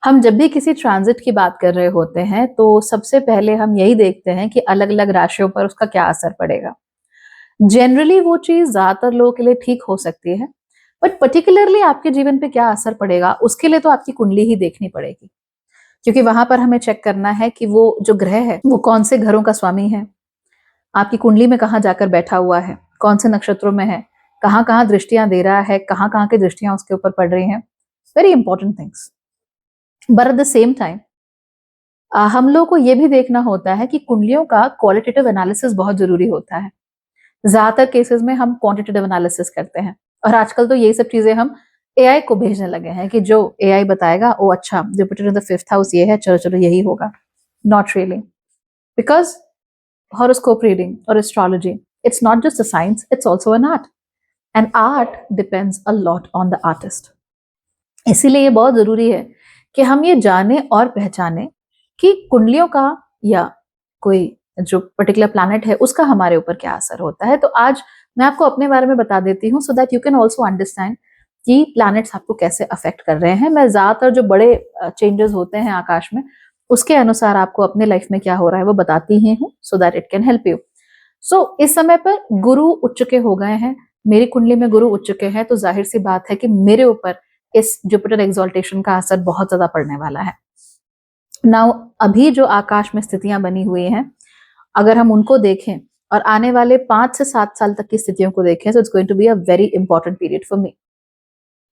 हम जब भी किसी ट्रांजिट की बात कर रहे होते हैं तो सबसे पहले हम यही देखते हैं कि अलग अलग राशियों पर उसका क्या असर पड़ेगा। जनरली वो चीज ज्यादातर लोगों के लिए ठीक हो सकती है, बट पर्टिकुलरली आपके जीवन पे क्या असर पड़ेगा उसके लिए तो आपकी कुंडली ही देखनी पड़ेगी, क्योंकि वहां पर हमें चेक करना है कि वो जो ग्रह है वो कौन से घरों का स्वामी है, आपकी कुंडली में कहाँ जाकर बैठा हुआ है, कौन से नक्षत्रों में है, कहाँ कहाँ दृष्टियां दे रहा है, कहाँ कहाँ की दृष्टियां उसके ऊपर पड़ रही हैं। Very important things. But at the same time हम लोग को ये भी देखना होता है कि कुंडलियों का क्वालिटेटिव एनालिसिस बहुत जरूरी होता है। ज्यादातर केसेस में हम क्वांटिटेटिव एनालिसिस करते हैं, और आजकल तो यही सब चीजें हम एआई को भेजने लगे हैं कि जो एआई बताएगा वो अच्छा Jupiter in the 5th house ये है, चलो चलो यही होगा। Not really, because horoscope reading और astrology, it's not just a science, it's also an art, and art depends a lot on the artist. इसीलिए ये बहुत जरूरी है कि हम ये जाने और पहचाने कि कुंडलियों का या कोई जो पर्टिकुलर प्लैनेट है उसका हमारे ऊपर क्या असर होता है। तो आज मैं आपको अपने बारे में बता देती हूँ, so that you can also understand कि प्लैनेट्स आपको कैसे अफेक्ट कर रहे हैं। मैं ज्यादातर जो बड़े चेंजेस होते हैं आकाश में उसके अनुसार आपको अपने लाइफ में क्या हो रहा है वो बताती ही हूँ, so that it can help you. So इस समय पर गुरु उच्च के हो गए हैं, मेरी कुंडली में गुरु उच्च के हैं, तो जाहिर सी बात है कि मेरे ऊपर इस जुपिटर एक्सॉल्टेशन का असर बहुत ज्यादा पड़ने वाला है। नाउ अभी जो आकाश में स्थितियां बनी हुई हैं, अगर हम उनको देखें और आने वाले 5 से 7 साल तक की स्थितियों को देखें, so it's going to be a very important period for me.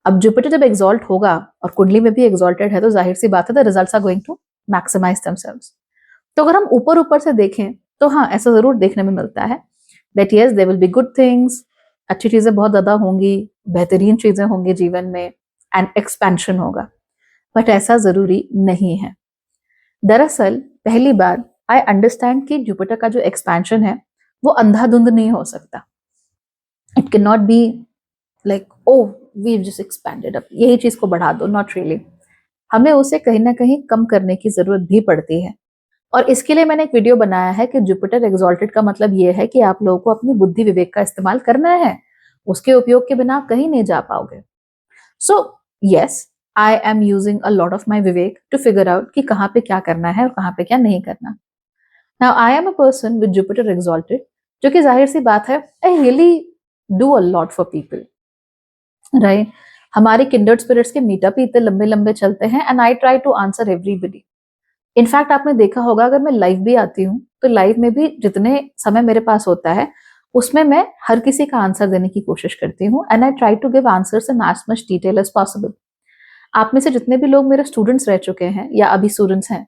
अब जुपिटर जब एक्सॉल्ट होगा और कुंडली में भी एक्सॉल्टेड है, तो जाहिर सी बात है the results are going to maximise themselves. तो अगर हम ऊपर ऊपर से देखें तो हाँ, ऐसा जरूर देखने में मिलता है that yes there will be good things, अच्छी चीजें बहुत ज्यादा होंगी, बेहतरीन चीजें होंगी जीवन में, एंड एक्सपेंशन होगा। बट ऐसा जरूरी नहीं है। दरअसल पहली बार आई अंडरस्टैंड कि जुपिटर का जो एक्सपेंशन है वो अंधाधुंध नहीं हो सकता। It can not be like oh we just expanded, अब यही चीज को बढ़ा दो, नॉट रियली। हमें उसे कहीं ना कहीं कम करने की जरूरत भी पड़ती है, और इसके लिए मैंने एक वीडियो बनाया है कि जुपिटर एक्सॉल्टेड का मतलब ये है कि आप लोगों को अपनी बुद्धि विवेक का इस्तेमाल करना है, उसके उपयोग के बिना आप कहीं नहीं जा पाओगे। So yes, I am using a lot of my विवेक टू फिगर आउट कि कहाँ पे क्या करना है और कहाँ पे क्या नहीं करना। Now I am a person with Jupiter exalted, जो कि जाहिर सी बात है I really do a lot for people, right. हमारे किंडर्ड स्पिरिट्स के मीटअप ही इतने लंबे लंबे चलते हैं, and I try to answer everybody. In fact आपने देखा होगा अगर मैं लाइव भी आती हूँ तो लाइव में भी जितने समय मेरे पास होता है उसमें मैं हर किसी का आंसर देने की कोशिश करती हूँ, and I try to give answers in as much detail as possible. आप में से जितने भी लोग मेरे स्टूडेंट्स रह चुके हैं या अभी स्टूडेंट्स हैं,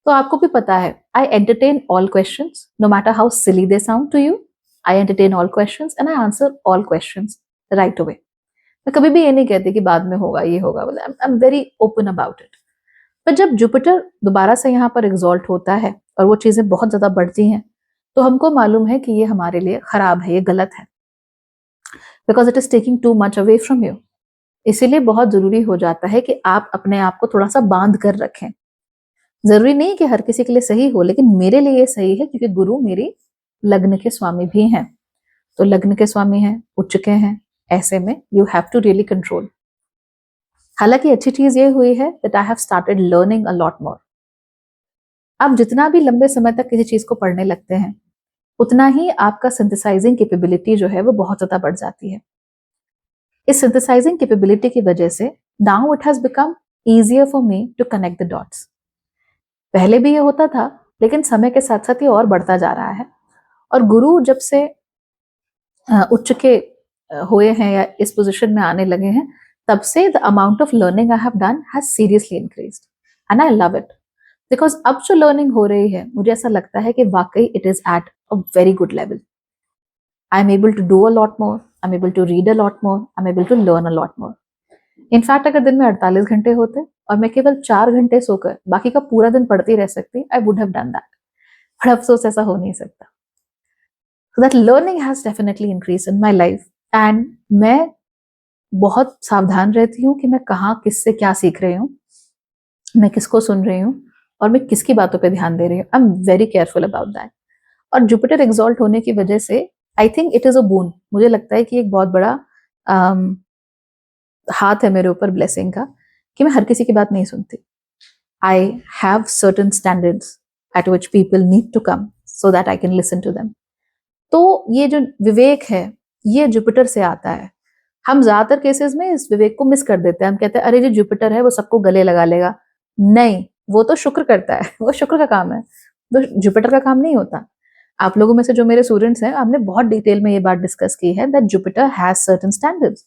तो आपको भी पता है I entertain all questions no matter how silly they sound to you. I entertain all questions and I answer all questions right away. मैं कभी भी ये नहीं कहती कि बाद में होगा ये होगा, आई am very open about it. पर जब जुपिटर दोबारा से यहाँ पर एग्जॉल्ट होता है और वो चीजें बहुत ज्यादा बढ़ती हैं, तो हमको मालूम है कि ये हमारे लिए खराब है, ये गलत है, because it is taking too much away from you. इसीलिए बहुत जरूरी हो जाता है कि आप अपने आप को थोड़ा सा बांध कर रखें। जरूरी नहीं कि हर किसी के लिए सही हो, लेकिन मेरे लिए ये सही है क्योंकि गुरु मेरी लग्न के स्वामी भी हैं। तो लग्न के स्वामी हैं, उच्च के हैं, ऐसे में you have to really control. हालांकि अच्छी चीज ये हुई है that I have started learning a lot more. आप जितना भी लंबे समय तक किसी चीज को पढ़ने लगते हैं उतना ही आपका सिंथेसाइजिंग कैपेबिलिटी जो है वो बहुत ज्यादा बढ़ जाती है। इस सिंथेसाइजिंग कैपेबिलिटी की वजह से now it has become easier for me to connect the dots. पहले भी ये होता था, लेकिन समय के साथ साथ ये और बढ़ता जा रहा है। और गुरु जब से उच्च के हुए हैं या इस पोजीशन में आने लगे हैं, तब से the amount of learning I have done has seriously increased, and I love it. Because अब जो लर्निंग हो रही है मुझे ऐसा लगता है कि वाकई it is at a very good level. I am able to do a lot more, I am able to read a lot more, I am able to learn a lot more. In fact अगर दिन में 48 घंटे होते और मैं केवल 4 घंटे सोकर बाकी का पूरा दिन पढ़ती रह सकती, I would have done that. पर अफसोस ऐसा हो नहीं सकता। So that learning has definitely increased in my life, and मैं बहुत सावधान रहती हूँ कि मैं कहाँ किससे क्या सीख रही हूँ, मैं किसको सुन रही हूँ और मैं किसकी बातों पे ध्यान दे रही हूँ। I am very careful about that. और जुपिटर एक्सॉल्ट होने की वजह से I think it is a boon. मुझे लगता है कि एक बहुत बड़ा हाथ है मेरे ऊपर ब्लेसिंग का, कि मैं हर किसी की बात नहीं सुनती। I have certain standards at which people need to come so that I can listen to them. तो ये जो विवेक है, ये जुपिटर से आता है। हम ज़्यादातर केसेस में इस विवेक को मिस कर देते हैं। हम कहते हैं अरे जो जुपिटर है वो सबको गले लगा लेगा। नहीं, वो तो शुक्र करता है, वो शुक्र का काम है, तो जुपिटर का काम नहीं होता। आप लोगों में से जो मेरे स्टूडेंट्स हैं, आपने बहुत डिटेल में ये बात डिस्कस की है that Jupiter has certain standards.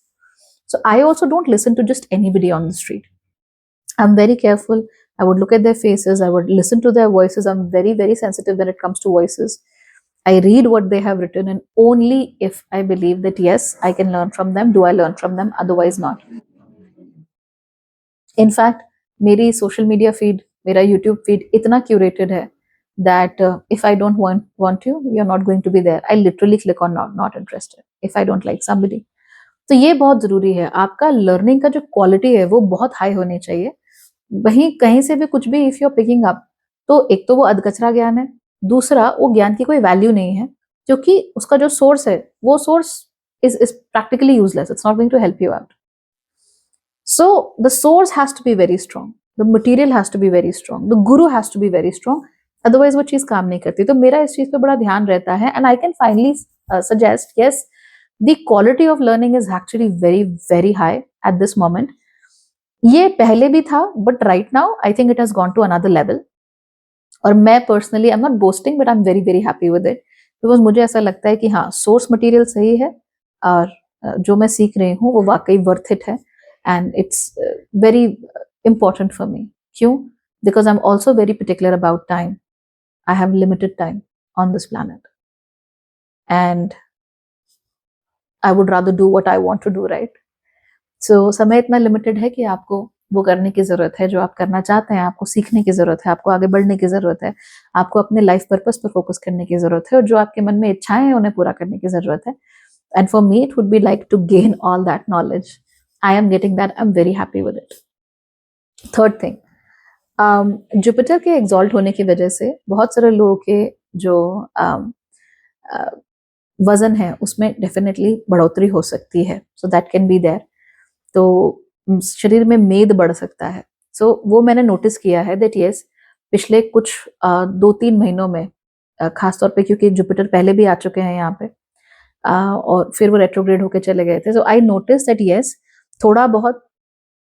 So I also don't listen to just anybody on the street. I'm very careful. I would look at their faces. I would listen to their voices. I'm very, very sensitive when it comes to voices. I read what they have written, and only if I believe that yes, I can learn from them, do I learn from them, otherwise not. In fact, मेरी social media feed, मेरा YouTube feed इतना curated है that if I don't want you, you're not going to be there. I literally click on not interested if I don't like somebody. तो ये बहुत ज़रूरी है। आपका लर्निंग का जो क्वालिटी है वो बहुत हाई होनी चाहिए। वहीं कहीं से भी कुछ भी if you are picking up, तो एक तो वो अधकचरा ज्ञान है, दूसरा वो ज्ञान की कोई वैल्यू नहीं है, क्योंकि उसका जो सोर्स है वो source is practically useless, it's not going to help you out. So the source has to be very strong, the material has to be very strong, the guru has to be very strong, otherwise वो चीज काम नहीं करती। तो मेरा इस चीज पे बड़ा ध्यान रहता है, and I can finally suggest yes, the quality of learning is actually very, very high at this moment. ये पहले भी था, but right now I think it has gone to another level. और मैं personally I'm not boasting, but I'm very, very happy with it, because मुझे ऐसा लगता है कि हाँ, source material सही है और जो मैं सीख रही हूँ वो वाकई worth it है, and it's very important for me. क्यों? Because I'm also very particular about time. I have limited time on this planet, and I would rather do what I want to do, right? So समय इतना limited है कि आपको वो करने की जरूरत है जो आप करना चाहते हैं, आपको सीखने की जरूरत है, आपको आगे बढ़ने की जरूरत है, आपको अपने लाइफ पर्पस पर फोकस करने की जरूरत है, और जो आपके मन में इच्छाएं हैं उन्हें पूरा करने की जरूरत है। And for me it would be like to gain all that knowledge. I am getting that, I am very happy with it. Third thing, Jupiter के एग्जॉल्ट होने की वजह से बहुत सारे लोगों के जो वजन है उसमें डेफिनेटली बढ़ोतरी हो सकती है, so that can be there. तो शरीर में मेद बढ़ सकता है। सो वो मैंने नोटिस किया है दैट यस, पिछले कुछ 2-3 महीनों में, खासतौर पे क्योंकि जुपिटर पहले भी आ चुके हैं यहाँ पे, और फिर वो रेट्रोग्रेड होके चले गए थे। So I notice that yes, थोड़ा बहुत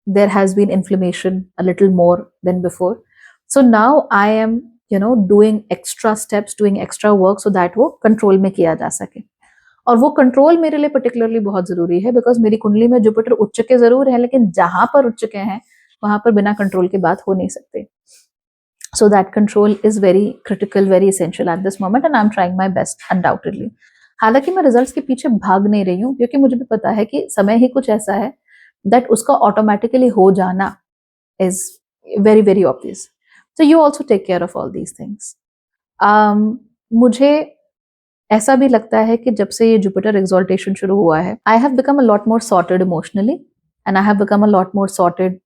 there has been inflammation a little more than before. So now I am doing extra steps, doing extra work so that वो कंट्रोल में किया जा सके। और वो कंट्रोल मेरे लिए पर्टिकुलरली बहुत जरूरी है, बिकॉज मेरी कुंडली में जुपिटर उच्च के जरूर है, लेकिन जहां पर उच्च के हैं वहां पर बिना कंट्रोल के बात हो नहीं सकती। So that control is very critical, very essential at this moment, and I am trying my best undoubtedly. हालांकि मैं रिजल्ट्स के पीछे भाग नहीं रही हूँ, क्योंकि मुझे भी पता है कि समय ही कुछ ऐसा है दैट उसका ऑटोमेटिकली हो जाना is very, very obvious. So you also take care of all these things. मुझे ऐसा भी लगता है कि जब से ये जुपिटर एक्सॉल्टेशन शुरू हुआ है, I have become a lot more sorted emotionally, and I have become a lot more sorted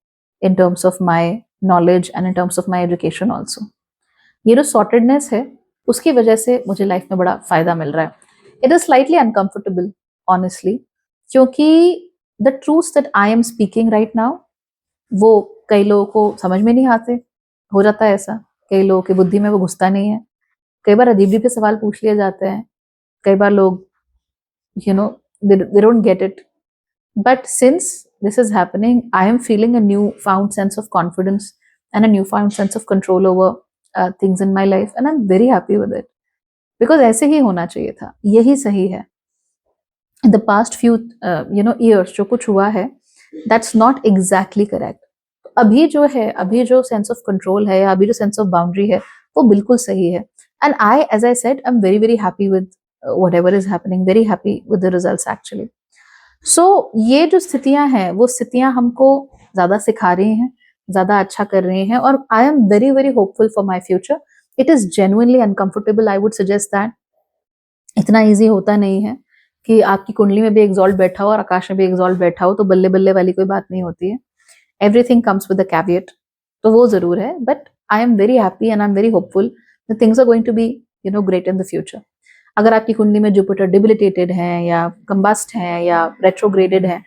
in terms of my knowledge and in terms of my education also. ये जो sortedness है, उसकी वजह से मुझे लाइफ में बड़ा फायदा मिल रहा है। It is slightly uncomfortable, honestly, क्योंकि the truths that I am speaking right now, वो कई लोगों को समझ में नहीं आते। हो जाता है ऐसा, कई लोगों की बुद्धि में वो घुसता नहीं है, कई बार अजीब से सवाल पूछ लिए जाते हैं, कई बार लोग they don't get it, but since this is happening, I am feeling a new found sense of confidence and a new found sense of control over things in my life, and I'm very happy with it, because ऐसे ही होना चाहिए था, यही सही है। in the past few years जो कुछ हुआ है, that's not exactly correct. अभी जो है, अभी जो सेंस ऑफ कंट्रोल है या अभी जो सेंस ऑफ बाउंड्री है वो बिल्कुल सही है, and I as I said I am very, very happy with whatever is happening, very happy with the results actually. So ये जो स्थितियां हैं वो स्थितियां हमको ज्यादा सिखा रही हैं, ज्यादा अच्छा कर रही हैं, और आई am very, very hopeful for my future. It is genuinely uncomfortable, I would suggest that. इतना ईजी होता नहीं है कि आपकी कुंडली में भी एग्जॉल्ट बैठा हो और आकाश में भी एग्जॉल्ट बैठा हो तो बल्ले बल्ले वाली कोई बात नहीं होती है। Everything comes with a caveat, तो वो जरूर है, but I am very happy and I'm very hopeful that things are going to be great in the future. अगर आपकी कुंडली में जुपिटर डिबिलिटेटेड है या कंबस्ट है या रेट्रोग्रेडेड है,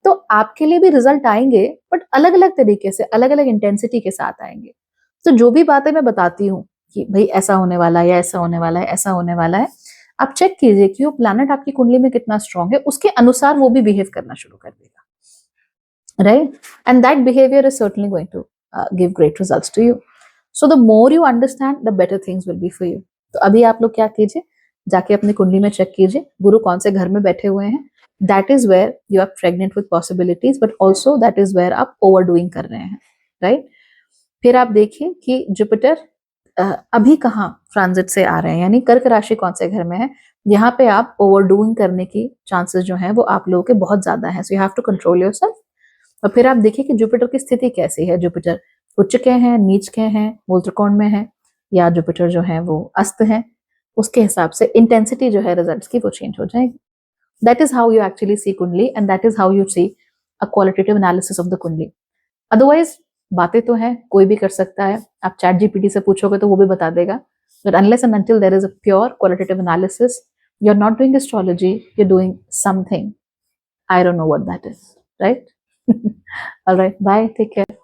तो आपके लिए भी रिजल्ट आएंगे, बट अलग अलग तरीके से, अलग अलग इंटेंसिटी के साथ आएंगे। तो जो भी बातें मैं बताती हूँ कि भाई ऐसा होने वाला है या ऐसा होने वाला है, ऐसा होने वाला है, आप चेक कीजिए कि वो प्लैनेट आपकी कुंडली में कितना स्ट्रांग है, उसके अनुसार वो भी बिहेव करना शुरू कर देगा, right? And that behaviour is certainly going to give great results to you. So the more you understand the better things will be for you. तो अभी आप लोग क्या कीजिए, जाके अपनी कुंडली में चेक कीजिए गुरु कौन से घर में बैठे हुए हैं। That is where you are pregnant with possibilities, but also that is where आप ओवर डूइंग कर रहे हैं, राइट? फिर आप देखिए कि जुपिटर अभी कहाँ ट्रांजिट से आ रहे हैं, यानी कर्क राशि कौन से घर में है। यहाँ पे आप ओवर डूइंग करने की चांसेस जो है वो आप लोगों के बहुत ज्यादा है। So you have to control yourself. और फिर आप देखिए कि जुपिटर की स्थिति कैसी है। जुपिटर उच्च के हैं, नीच के हैं, मूल त्रिकोण में है, या जुपिटर जो है वो अस्त है, उसके हिसाब से इंटेंसिटी जो है रिजल्ट्स की वो चेंज हो जाएगी। That is how you actually see kundli, and that is how you see a qualitative analysis of the kundli. Otherwise बातें तो हैं, कोई भी कर सकता है, आप चैट जीपीटी से पूछोगे तो वो भी बता देगा, but unless and until there is a pure qualitative analysis, you're not doing astrology, you're doing something. I don't know what that is, right? All right, bye, take care.